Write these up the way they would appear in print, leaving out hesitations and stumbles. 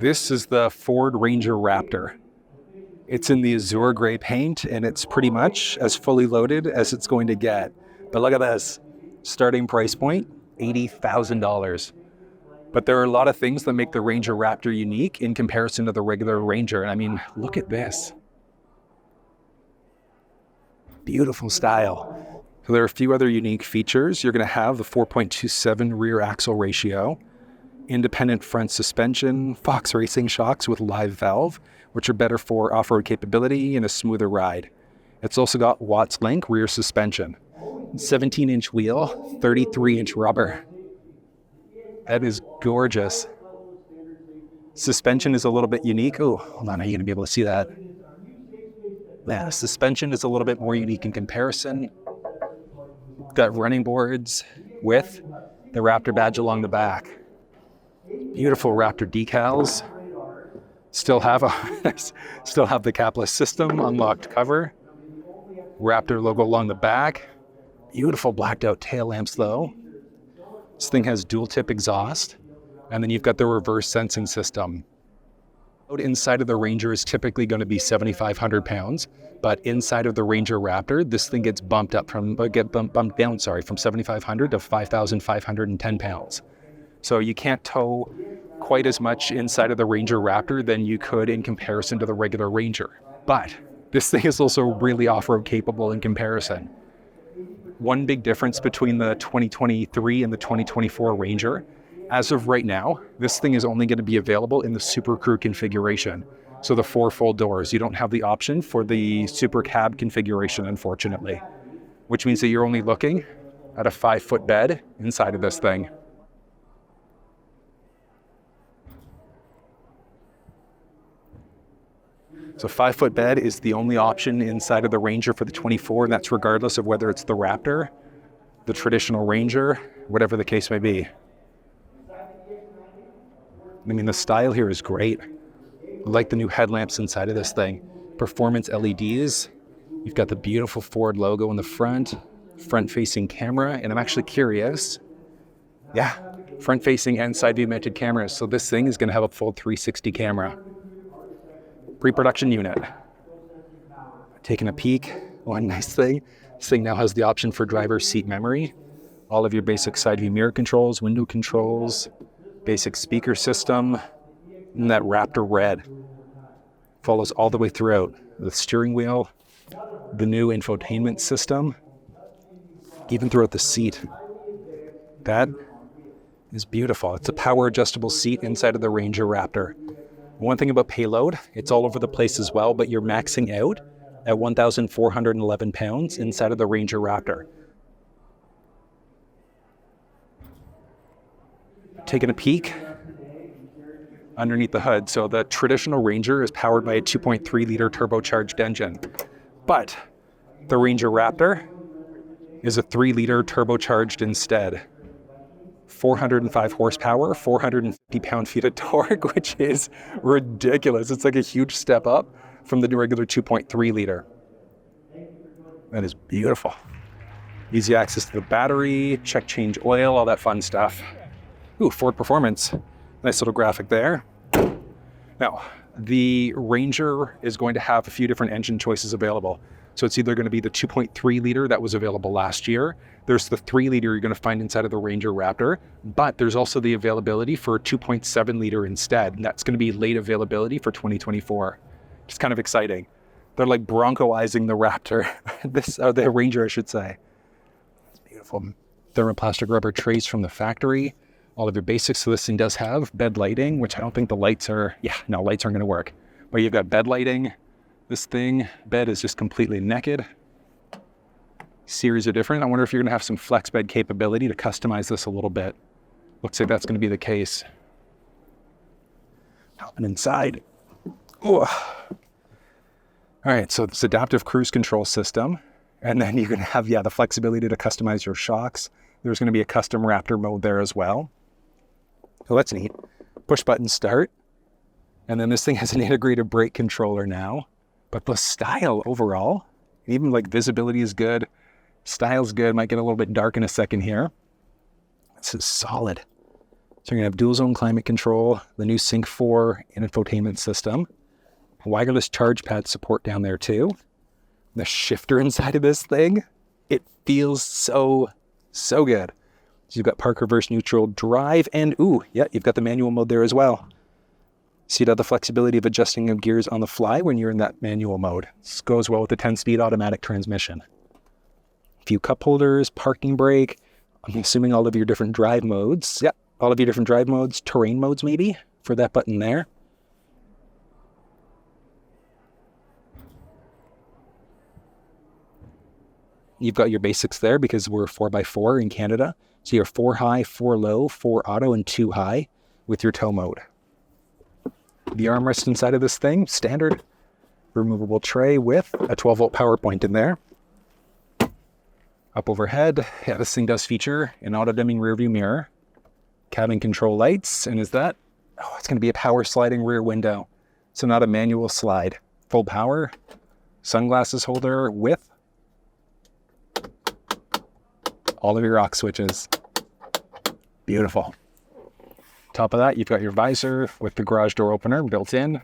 This is the Ford Ranger Raptor. It's in the Azure gray paint, and it's pretty much as fully loaded as it's going to get. But look at this. Starting price point, $80,000. But there are a lot of things that make the Ranger Raptor unique in comparison to the regular Ranger. And I mean, look at this. Beautiful style. So there are a few other unique features. You're going to have the 4.27 rear axle ratio, independent front suspension, Fox Racing shocks with live valve, which are better for off-road capability and a smoother ride. It's also got Watts Link rear suspension, 17-inch wheel, 33-inch rubber. That is gorgeous. Suspension is a little bit unique. Oh, hold on, are you going to be able to see that? Yeah, suspension is a little bit more unique in comparison. Got running boards with the Raptor badge along the back. Beautiful Raptor decals. Still have the capless system, unlocked cover. Raptor logo along the back. Beautiful blacked out tail lamps though. This thing has dual tip exhaust, and then you've got the reverse sensing system. Inside of the Ranger is typically going to be 7,500 pounds, but inside of the Ranger Raptor, this thing gets bumped down, from 7,500 to 5,510 pounds. So you can't tow quite as much inside of the Ranger Raptor than you could in comparison to the regular Ranger. But this thing is also really off-road capable in comparison. One big difference between the 2023 and the 2024 Ranger, as of right now, this thing is only going to be available in the Super Crew configuration. So the 4 full doors. You don't have the option for the Super Cab configuration, unfortunately, which means that you're only looking at a 5-foot bed inside of this thing. So 5-foot bed is the only option inside of the Ranger for the 24, and that's regardless of whether it's the Raptor, the traditional Ranger, whatever the case may be. I mean, the style here is great. I like the new headlamps inside of this thing. Performance LEDs. You've got the beautiful Ford logo in the front-facing camera, and I'm actually curious. Yeah, front-facing and side-view mounted cameras. So this thing is going to have a full 360 camera. Pre-production unit. Taking a peek. One nice thing. This thing now has the option for driver's seat memory. All of your basic side-view mirror controls, window controls, basic speaker system, and that Raptor red follows all the way throughout. The steering wheel, the new infotainment system, even throughout the seat. That is beautiful. It's a power adjustable seat inside of the Ranger Raptor. One thing about payload, it's all over the place as well, but you're maxing out at 1,411 pounds inside of the Ranger Raptor. Taking a peek underneath the hood. So the traditional Ranger is powered by a 2.3-liter turbocharged engine, but the Ranger Raptor is a 3-liter turbocharged instead. 405 horsepower, 450 pound-feet of torque, which is ridiculous. It's like a huge step up from the regular 2.3-liter. That is beautiful. Easy access to the battery, check change oil, all that fun stuff. Ooh, Ford Performance. Nice little graphic there. Now, the Ranger is going to have a few different engine choices available. So it's either going to be the 2.3-liter that was available last year. There's the 3-liter you're going to find inside of the Ranger Raptor, but there's also the availability for a 2.7-liter instead. And that's going to be late availability for 2024. It's kind of exciting. They're like Broncoizing the Raptor, the Ranger, I should say. It's beautiful. Thermoplastic rubber trays from the factory. All of your basics. So this thing does have bed lighting, which I don't think the lights are, lights aren't going to work. But you've got bed lighting. This thing, bed is just completely naked. Series are different. I wonder if you're going to have some flex bed capability to customize this a little bit. Looks like that's going to be the case. And inside. Ooh. All right, so it's adaptive cruise control system. And then you're going to have, the flexibility to customize your shocks. There's going to be a custom Raptor mode there as well. So that's neat. Push button start. And then this thing has an integrated brake controller now. But the style overall, even like visibility is good. Style's good. Might get a little bit dark in a second here. This is solid. So you're going to have dual zone climate control, the new Sync 4 infotainment system, wireless charge pad support down there too. The shifter inside of this thing, it feels so good. So you've got park, reverse, neutral, drive, and ooh, yeah, you've got the manual mode there as well. So you'd have the flexibility of adjusting of gears on the fly when you're in that manual mode. This goes well with the 10-speed automatic transmission. A few cup holders, parking brake, I'm assuming all of your different drive modes. Yeah, all of your different drive modes, terrain modes maybe, for that button there. You've got your basics there because we're 4x4 in Canada. So you're 4 high, 4 low, 4 auto, and 2 high with your tow mode. The armrest inside of this thing, standard removable tray with a 12-volt power point in there. Up overhead, yeah, this thing does feature an auto-dimming rear view mirror, cabin control lights, and is that? Oh, it's going to be a power sliding rear window. So not a manual slide. Full power, sunglasses holder with all of your aux switches. Beautiful. Top of that, you've got your visor with the garage door opener built in.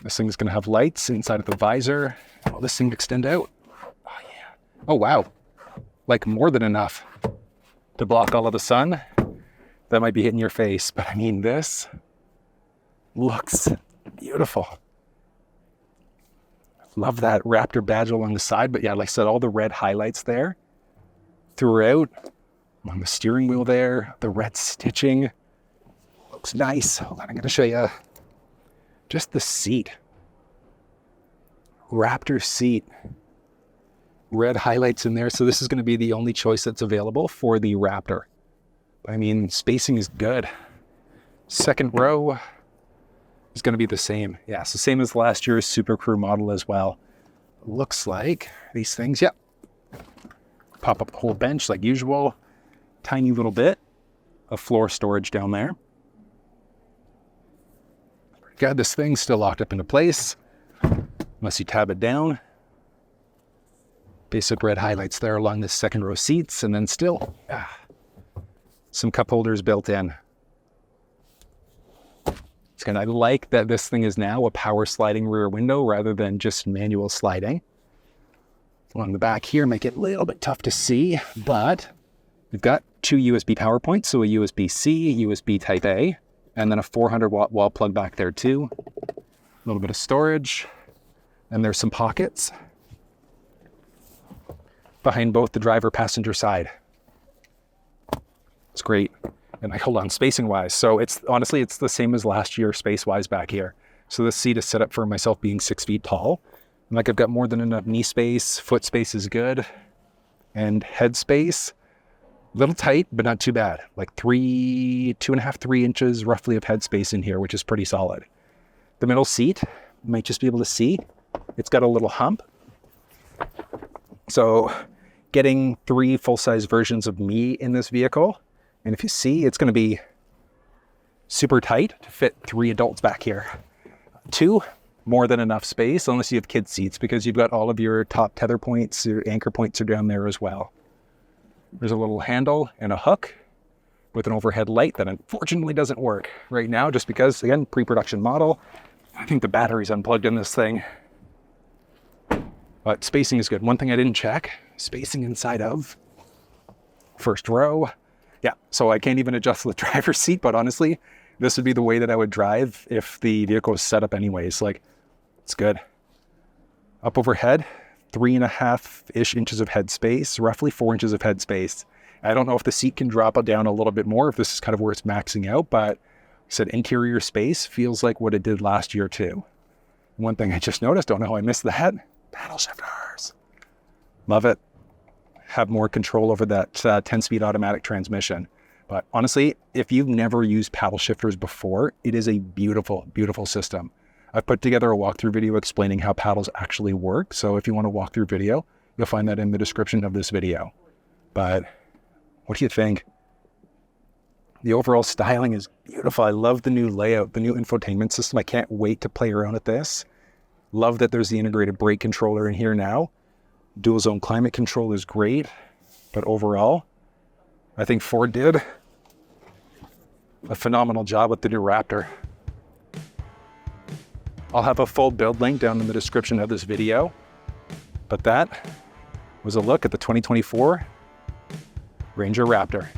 This thing's going to have lights inside of the visor. Oh, this thing extend out. Oh, yeah. Oh, wow. Like more than enough to block all of the sun. That might be hitting your face, but I mean, this looks beautiful. Love that Raptor badge along the side, but yeah, like I said, all the red highlights there throughout. On the steering wheel there, the red stitching. Looks nice. Hold on, I'm going to show you just the seat. Raptor seat. Red highlights in there. So this is going to be the only choice that's available for the Raptor. I mean, spacing is good. Second row is going to be the same. Yeah, so same as last year's Super Crew model as well. Looks like these things, yep. Pop up the whole bench like usual. Tiny little bit of floor storage down there. Got this thing still locked up into place, unless you tab it down. Basic red highlights there along the second row seats, and then still some cup holders built in. It's kind of, I like that this thing is now a power sliding rear window rather than just manual sliding. Along the back here, make it a little bit tough to see, but we've got 2 USB power points, so a USB-C, USB Type A, and then a 400-watt wall plug back there too. A little bit of storage, and there's some pockets behind both the driver passenger side. It's great. And hold on, spacing-wise, so it's honestly, it's the same as last year space-wise back here. So this seat is set up for myself being 6 feet tall. And like I've got more than enough knee space, foot space is good, and head space, a little tight, but not too bad. Like 2.5, 3 inches roughly of head space in here, which is pretty solid. The middle seat, you might just be able to see, it's got a little hump. So getting 3 full-size versions of me in this vehicle, and if you see, it's going to be super tight to fit 3 adults back here. 2, more than enough space, unless you have kid seats, because you've got all of your top tether points, your anchor points are down there as well. There's a little handle and a hook with an overhead light that unfortunately doesn't work right now, just because, again, pre-production model. I think the battery's unplugged in this thing. But spacing is good. One thing I didn't check, spacing inside of first row. Yeah, so I can't even adjust the driver's seat, but honestly, this would be the way that I would drive if the vehicle was set up anyways. Like, it's good. Up overhead, 3.5-ish inches of head space, roughly 4 inches of head space. I don't know if the seat can drop it down a little bit more, if this is kind of where it's maxing out, but I said interior space feels like what it did last year too. One thing I just noticed, don't know how I missed that, paddle shifters. Love it. Have more control over that 10-speed automatic transmission. But honestly, if you've never used paddle shifters before, it is a beautiful, beautiful system. I've put together a walkthrough video explaining how paddles actually work. So if you want a walkthrough video, you'll find that in the description of this video. But what do you think? The overall styling is beautiful. I love the new layout, the new infotainment system. I can't wait to play around with this. Love that there's the integrated brake controller in here now. Dual zone climate control is great. But overall, I think Ford did a phenomenal job with the new Raptor. I'll have a full build link down in the description of this video, but that was a look at the 2024 Ranger Raptor.